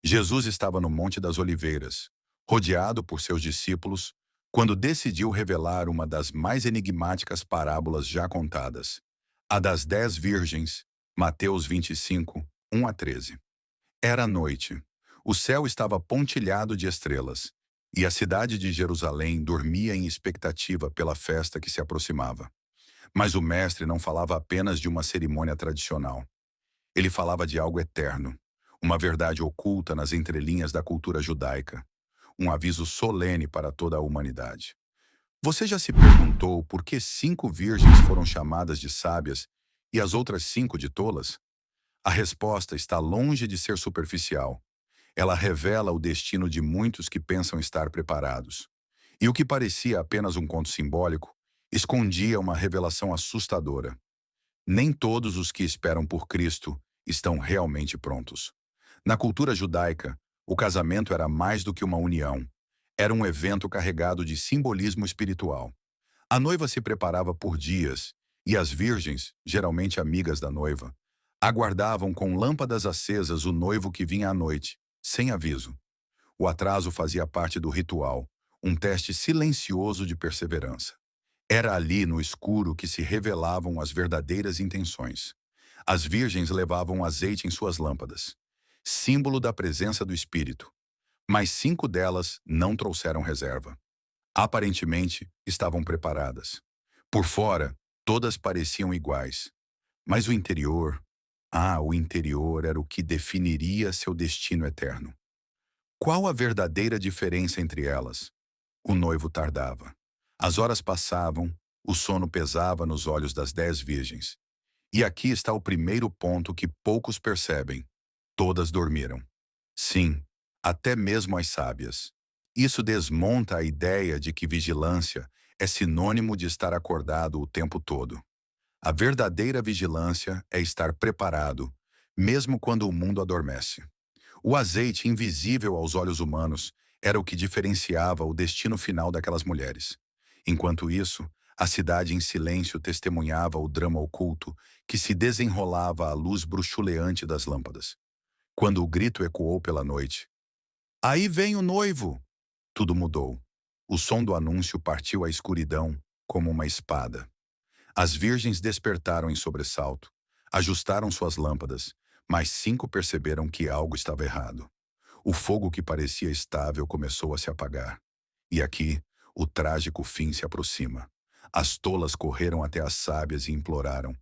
Jesus estava no Monte das Oliveiras, rodeado por seus discípulos, quando decidiu revelar uma das mais enigmáticas parábolas já contadas, a das 10 virgens, Mateus 25, 1 a 13. Era noite. O céu estava pontilhado de estrelas, e a cidade de Jerusalém dormia em expectativa pela festa que se aproximava. Mas o mestre não falava apenas de uma cerimônia tradicional. Ele falava de algo eterno, uma verdade oculta nas entrelinhas da cultura judaica, um aviso solene para toda a humanidade. Você já se perguntou por que 5 virgens foram chamadas de sábias e as outras 5 de tolas? A resposta está longe de ser superficial. Ela revela o destino de muitos que pensam estar preparados. E o que parecia apenas um conto simbólico, escondia uma revelação assustadora. Nem todos os que esperam por Cristo estão realmente prontos. Na cultura judaica, o casamento era mais do que uma união. Era um evento carregado de simbolismo espiritual. A noiva se preparava por dias, e as virgens, geralmente amigas da noiva, aguardavam com lâmpadas acesas o noivo que vinha à noite, sem aviso. O atraso fazia parte do ritual, um teste silencioso de perseverança. Era ali, no escuro, que se revelavam as verdadeiras intenções. As virgens levavam azeite em suas lâmpadas, símbolo da presença do Espírito. Mas 5 delas não trouxeram reserva. Aparentemente, estavam preparadas. Por fora, todas pareciam iguais. Mas o interior era o que definiria seu destino eterno. Qual a verdadeira diferença entre elas? O noivo tardava. As horas passavam, o sono pesava nos olhos das 10 virgens. E aqui está o primeiro ponto que poucos percebem. Todas dormiram. Sim, até mesmo as sábias. Isso desmonta a ideia de que vigilância é sinônimo de estar acordado o tempo todo. A verdadeira vigilância é estar preparado, mesmo quando o mundo adormece. O azeite, invisível aos olhos humanos, era o que diferenciava o destino final daquelas mulheres. Enquanto isso, a cidade em silêncio testemunhava o drama oculto que se desenrolava à luz bruxuleante das lâmpadas. Quando o grito ecoou pela noite, "Aí vem o noivo!", tudo mudou. O som do anúncio partiu a escuridão como uma espada. As virgens despertaram em sobressalto, ajustaram suas lâmpadas, mas 5 perceberam que algo estava errado. O fogo que parecia estável começou a se apagar. E aqui, o trágico fim se aproxima. As tolas correram até as sábias e imploraram: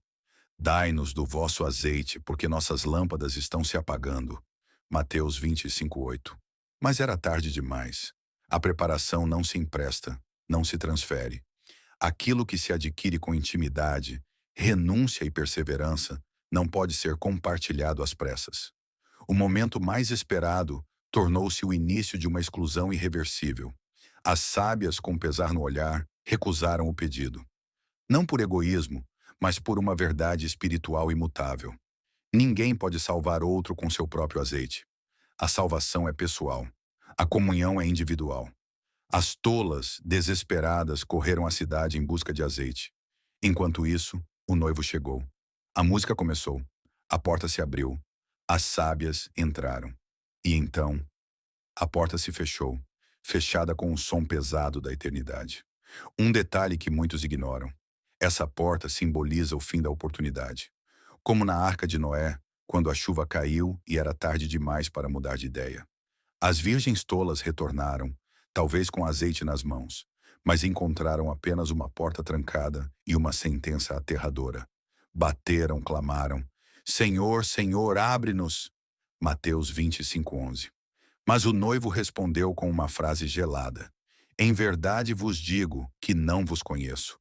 "Dai-nos do vosso azeite, porque nossas lâmpadas estão se apagando." Mateus 25:8. Mas era tarde demais. A preparação não se empresta, não se transfere. Aquilo que se adquire com intimidade, renúncia e perseverança não pode ser compartilhado às pressas. O momento mais esperado tornou-se o início de uma exclusão irreversível. As sábias, com pesar no olhar, recusaram o pedido. Não por egoísmo, mas por uma verdade espiritual imutável. Ninguém pode salvar outro com seu próprio azeite. A salvação é pessoal. A comunhão é individual. As tolas, desesperadas, correram à cidade em busca de azeite. Enquanto isso, o noivo chegou. A música começou. A porta se abriu. As sábias entraram. E então, a porta se fechou, fechada com o som pesado da eternidade. Um detalhe que muitos ignoram. Essa porta simboliza o fim da oportunidade. Como na Arca de Noé, quando a chuva caiu e era tarde demais para mudar de ideia. As virgens tolas retornaram, talvez com azeite nas mãos, mas encontraram apenas uma porta trancada e uma sentença aterradora. Bateram, clamaram: "Senhor, Senhor, abre-nos!" Mateus 25:11. Mas o noivo respondeu com uma frase gelada: "Em verdade vos digo que não vos conheço."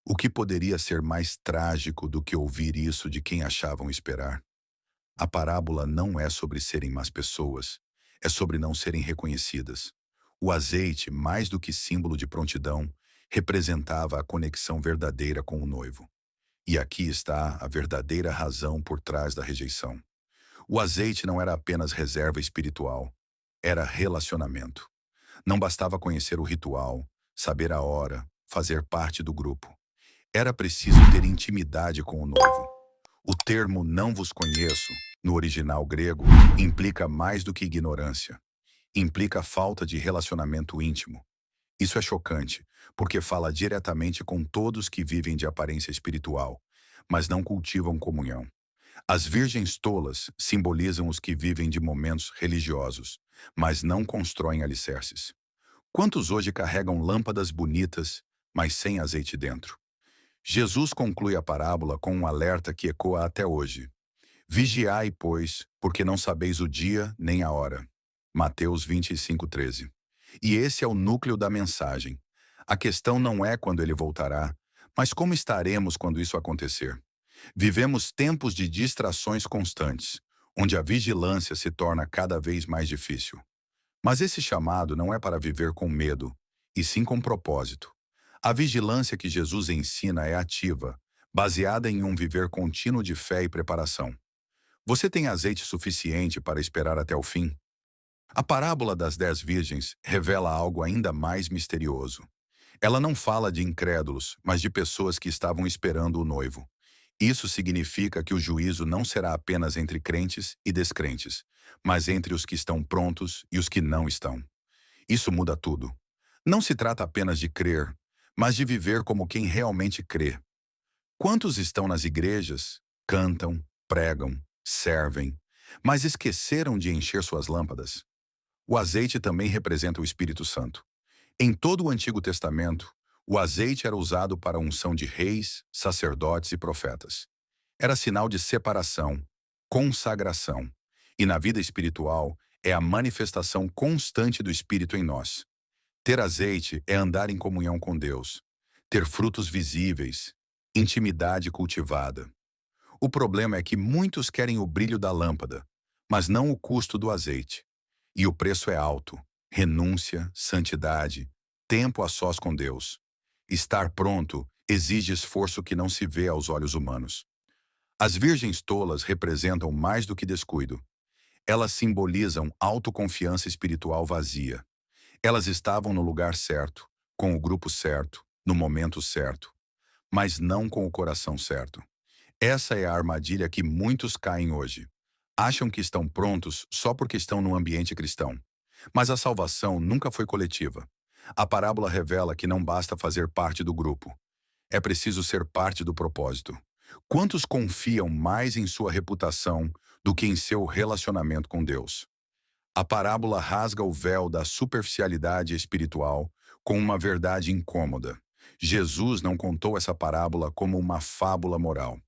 O que poderia ser mais trágico do que ouvir isso de quem achavam esperar? A parábola não é sobre serem más pessoas, é sobre não serem reconhecidas. O azeite, mais do que símbolo de prontidão, representava a conexão verdadeira com o noivo. E aqui está a verdadeira razão por trás da rejeição. O azeite não era apenas reserva espiritual, era relacionamento. Não bastava conhecer o ritual, saber a hora, fazer parte do grupo. Era preciso ter intimidade com o noivo. O termo "não vos conheço" no original grego, implica mais do que ignorância. Implica falta de relacionamento íntimo. Isso é chocante, porque fala diretamente com todos que vivem de aparência espiritual, mas não cultivam comunhão. As virgens tolas simbolizam os que vivem de momentos religiosos, mas não constroem alicerces. Quantos hoje carregam lâmpadas bonitas, mas sem azeite dentro? Jesus conclui a parábola com um alerta que ecoa até hoje. Vigiai, pois, porque não sabeis o dia nem a hora. Mateus 25:13. E esse é o núcleo da mensagem. A questão não é quando ele voltará, mas como estaremos quando isso acontecer. Vivemos tempos de distrações constantes, onde a vigilância se torna cada vez mais difícil. Mas esse chamado não é para viver com medo, e sim com propósito. A vigilância que Jesus ensina é ativa, baseada em um viver contínuo de fé e preparação. Você tem azeite suficiente para esperar até o fim? A parábola das 10 virgens revela algo ainda mais misterioso. Ela não fala de incrédulos, mas de pessoas que estavam esperando o noivo. Isso significa que o juízo não será apenas entre crentes e descrentes, mas entre os que estão prontos e os que não estão. Isso muda tudo. Não se trata apenas de crer, mas de viver como quem realmente crê. Quantos estão nas igrejas, cantam, pregam, servem, mas esqueceram de encher suas lâmpadas? O azeite também representa o Espírito Santo. Em todo o Antigo Testamento, o azeite era usado para a unção de reis, sacerdotes e profetas. Era sinal de separação, consagração. E na vida espiritual, é a manifestação constante do Espírito em nós. Ter azeite é andar em comunhão com Deus, ter frutos visíveis, intimidade cultivada. O problema é que muitos querem o brilho da lâmpada, mas não o custo do azeite. E o preço é alto: renúncia, santidade, tempo a sós com Deus. Estar pronto exige esforço que não se vê aos olhos humanos. As virgens tolas representam mais do que descuido. Elas simbolizam autoconfiança espiritual vazia. Elas estavam no lugar certo, com o grupo certo, no momento certo, mas não com o coração certo. Essa é a armadilha que muitos caem hoje. Acham que estão prontos só porque estão no ambiente cristão. Mas a salvação nunca foi coletiva. A parábola revela que não basta fazer parte do grupo. É preciso ser parte do propósito. Quantos confiam mais em sua reputação do que em seu relacionamento com Deus? A parábola rasga o véu da superficialidade espiritual com uma verdade incômoda. Jesus não contou essa parábola como uma fábula moral.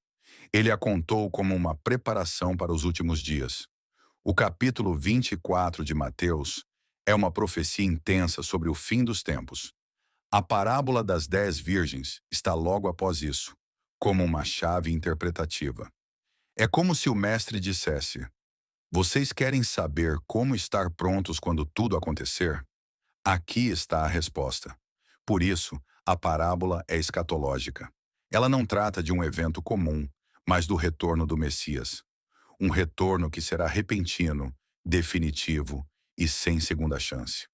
Ele a contou como uma preparação para os últimos dias. O capítulo 24 de Mateus é uma profecia intensa sobre o fim dos tempos. A parábola das 10 virgens está logo após isso, como uma chave interpretativa. É como se o mestre dissesse: vocês querem saber como estar prontos quando tudo acontecer? Aqui está a resposta. Por isso, a parábola é escatológica. Ela não trata de um evento comum, mas do retorno do Messias. Um retorno que será repentino, definitivo e sem segunda chance.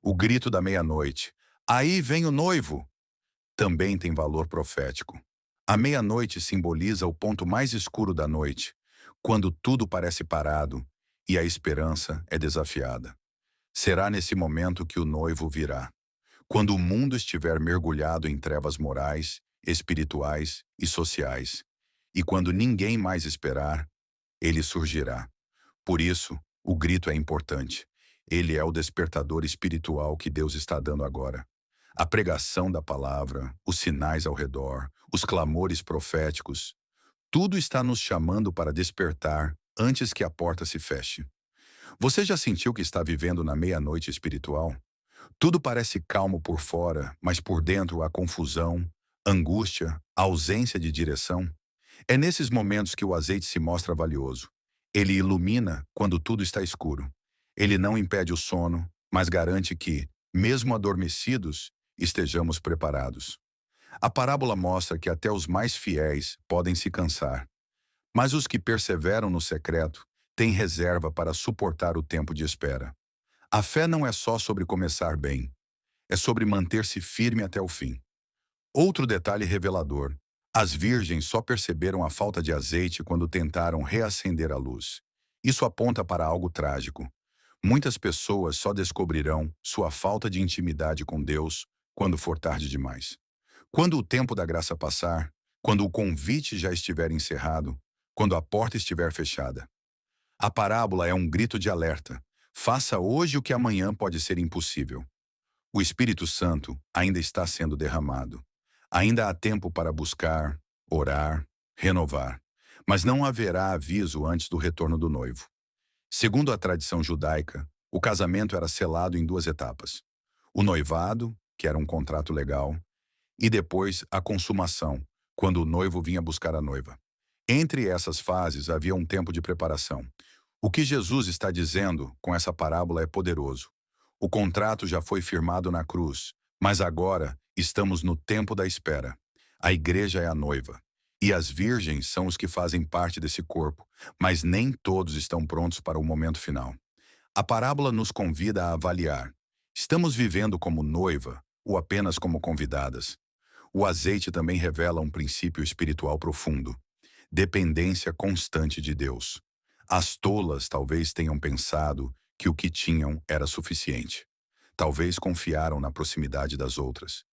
O grito da meia-noite: aí vem o noivo! Também tem valor profético. A meia-noite simboliza o ponto mais escuro da noite, quando tudo parece parado e a esperança é desafiada. Será nesse momento que o noivo virá. Quando o mundo estiver mergulhado em trevas morais, espirituais e sociais. E quando ninguém mais esperar, ele surgirá. Por isso, o grito é importante. Ele é o despertador espiritual que Deus está dando agora. A pregação da palavra, os sinais ao redor, os clamores proféticos, tudo está nos chamando para despertar antes que a porta se feche. Você já sentiu que está vivendo na meia-noite espiritual? Tudo parece calmo por fora, mas por dentro há confusão, angústia, ausência de direção. É nesses momentos que o azeite se mostra valioso. Ele ilumina quando tudo está escuro. Ele não impede o sono, mas garante que, mesmo adormecidos, estejamos preparados. A parábola mostra que até os mais fiéis podem se cansar, mas os que perseveram no secreto têm reserva para suportar o tempo de espera. A fé não é só sobre começar bem, é sobre manter-se firme até o fim. Outro detalhe revelador: As virgens só perceberam a falta de azeite quando tentaram reacender a luz. Isso aponta para algo trágico. Muitas pessoas só descobrirão sua falta de intimidade com Deus quando for tarde demais. Quando o tempo da graça passar, quando o convite já estiver encerrado, quando a porta estiver fechada. A parábola é um grito de alerta. Faça hoje o que amanhã pode ser impossível. O Espírito Santo ainda está sendo derramado. Ainda há tempo para buscar, orar, renovar. Mas não haverá aviso antes do retorno do noivo. Segundo a tradição judaica, o casamento era selado em duas etapas. O noivado, que era um contrato legal, e depois a consumação, quando o noivo vinha buscar a noiva. Entre essas fases havia um tempo de preparação. O que Jesus está dizendo com essa parábola é poderoso. O contrato já foi firmado na cruz, mas agora estamos no tempo da espera. A igreja é a noiva. E as virgens são os que fazem parte desse corpo, mas nem todos estão prontos para o momento final. A parábola nos convida a avaliar. Estamos vivendo como noiva ou apenas como convidadas? O azeite também revela um princípio espiritual profundo. Dependência constante de Deus. As tolas talvez tenham pensado que o que tinham era suficiente. Talvez confiaram na proximidade das outras.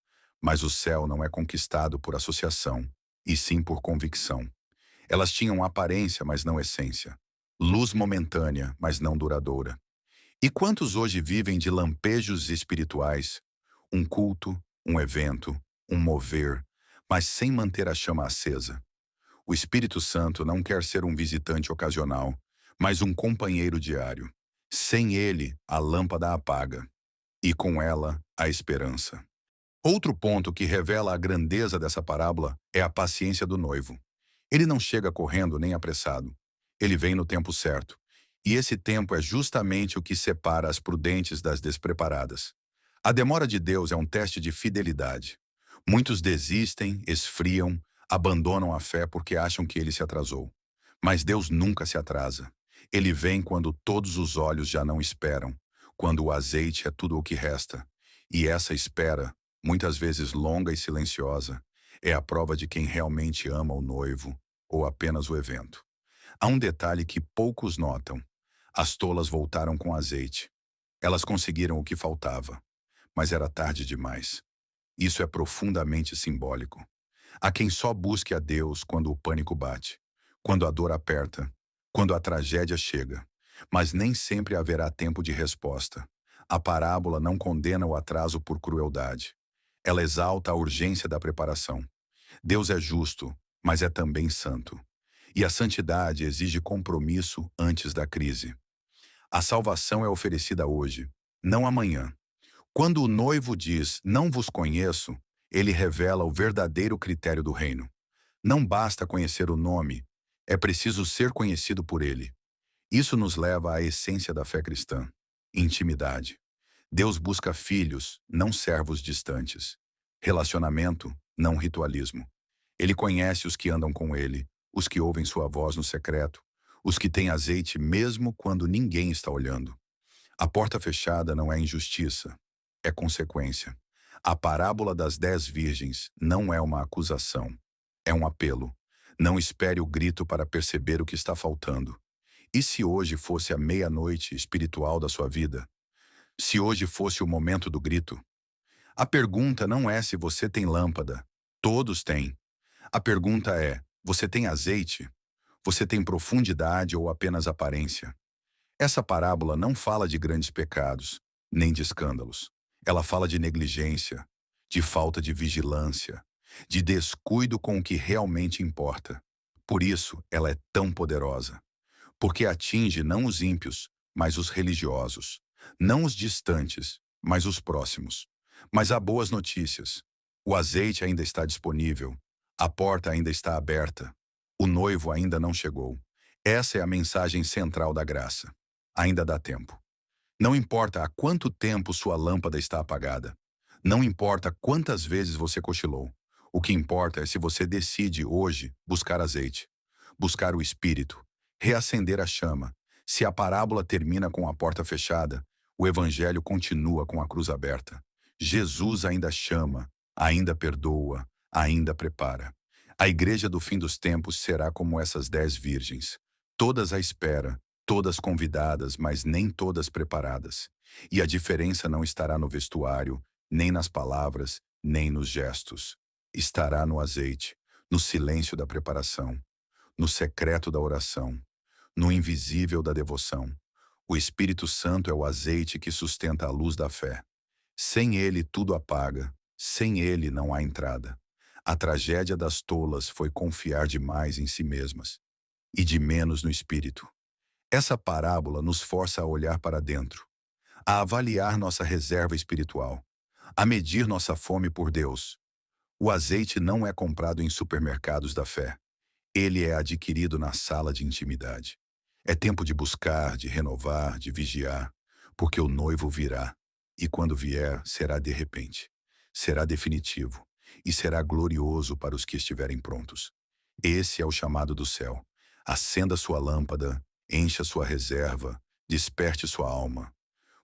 Mas o céu não é conquistado por associação, e sim por convicção. Elas tinham aparência, mas não essência. Luz momentânea, mas não duradoura. E quantos hoje vivem de lampejos espirituais? Um culto, um evento, um mover, mas sem manter a chama acesa. O Espírito Santo não quer ser um visitante ocasional, mas um companheiro diário. Sem ele, a lâmpada apaga, e com ela, a esperança. Outro ponto que revela a grandeza dessa parábola é a paciência do noivo. Ele não chega correndo nem apressado. Ele vem no tempo certo. E esse tempo é justamente o que separa as prudentes das despreparadas. A demora de Deus é um teste de fidelidade. Muitos desistem, esfriam, abandonam a fé porque acham que ele se atrasou. Mas Deus nunca se atrasa. Ele vem quando todos os olhos já não esperam, quando o azeite é tudo o que resta. E essa espera, muitas vezes longa e silenciosa, é a prova de quem realmente ama o noivo ou apenas o evento. Há um detalhe que poucos notam. As tolas voltaram com azeite. Elas conseguiram o que faltava, mas era tarde demais. Isso é profundamente simbólico. Há quem só busque a Deus quando o pânico bate, quando a dor aperta, quando a tragédia chega. Mas nem sempre haverá tempo de resposta. A parábola não condena o atraso por crueldade. Ela exalta a urgência da preparação. Deus é justo, mas é também santo. E a santidade exige compromisso antes da crise. A salvação é oferecida hoje, não amanhã. Quando o noivo diz, não vos conheço, ele revela o verdadeiro critério do reino. Não basta conhecer o nome, é preciso ser conhecido por ele. Isso nos leva à essência da fé cristã: intimidade. Deus busca filhos, não servos distantes. Relacionamento, não ritualismo. Ele conhece os que andam com ele, os que ouvem sua voz no secreto, os que têm azeite mesmo quando ninguém está olhando. A porta fechada não é injustiça, é consequência. A parábola das 10 virgens não é uma acusação, é um apelo. Não espere o grito para perceber o que está faltando. E se hoje fosse a meia-noite espiritual da sua vida? Se hoje fosse o momento do grito? A pergunta não é se você tem lâmpada. Todos têm. A pergunta é, você tem azeite? Você tem profundidade ou apenas aparência? Essa parábola não fala de grandes pecados, nem de escândalos. Ela fala de negligência, de falta de vigilância, de descuido com o que realmente importa. Por isso, ela é tão poderosa. Porque atinge não os ímpios, mas os religiosos. Não os distantes, mas os próximos. Mas há boas notícias. O azeite ainda está disponível. A porta ainda está aberta. O noivo ainda não chegou. Essa é a mensagem central da graça. Ainda dá tempo. Não importa há quanto tempo sua lâmpada está apagada. Não importa quantas vezes você cochilou. O que importa é se você decide hoje buscar azeite, buscar o Espírito, reacender a chama. Se a parábola termina com a porta fechada, o Evangelho continua com a cruz aberta. Jesus ainda chama, ainda perdoa, ainda prepara. A igreja do fim dos tempos será como essas 10 virgens, todas à espera, todas convidadas, mas nem todas preparadas. E a diferença não estará no vestuário, nem nas palavras, nem nos gestos. Estará no azeite, no silêncio da preparação, no secreto da oração, no invisível da devoção. O Espírito Santo é o azeite que sustenta a luz da fé. Sem ele tudo apaga, sem ele não há entrada. A tragédia das tolas foi confiar demais em si mesmas e de menos no Espírito. Essa parábola nos força a olhar para dentro, a avaliar nossa reserva espiritual, a medir nossa fome por Deus. O azeite não é comprado em supermercados da fé. Ele é adquirido na sala de intimidade. É tempo de buscar, de renovar, de vigiar, porque o noivo virá. E quando vier, será de repente. Será definitivo e será glorioso para os que estiverem prontos. Esse é o chamado do céu. Acenda sua lâmpada, encha sua reserva, desperte sua alma.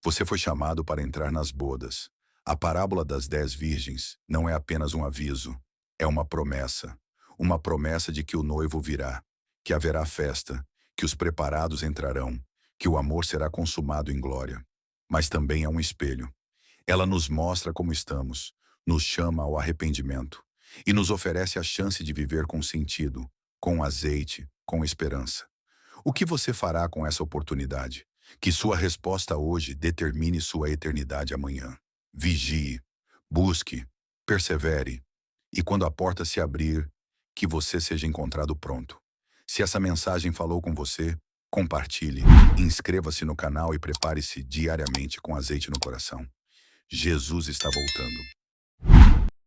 Você foi chamado para entrar nas bodas. A parábola das 10 virgens não é apenas um aviso, é uma promessa de que o noivo virá, que haverá festa, que os preparados entrarão, que o amor será consumado em glória. Mas também é um espelho. Ela nos mostra como estamos, nos chama ao arrependimento e nos oferece a chance de viver com sentido, com azeite, com esperança. O que você fará com essa oportunidade? Que sua resposta hoje determine sua eternidade amanhã. Vigie, busque, persevere, e quando a porta se abrir, que você seja encontrado pronto. Se essa mensagem falou com você, compartilhe, inscreva-se no canal e prepare-se diariamente com azeite no coração. Jesus está voltando.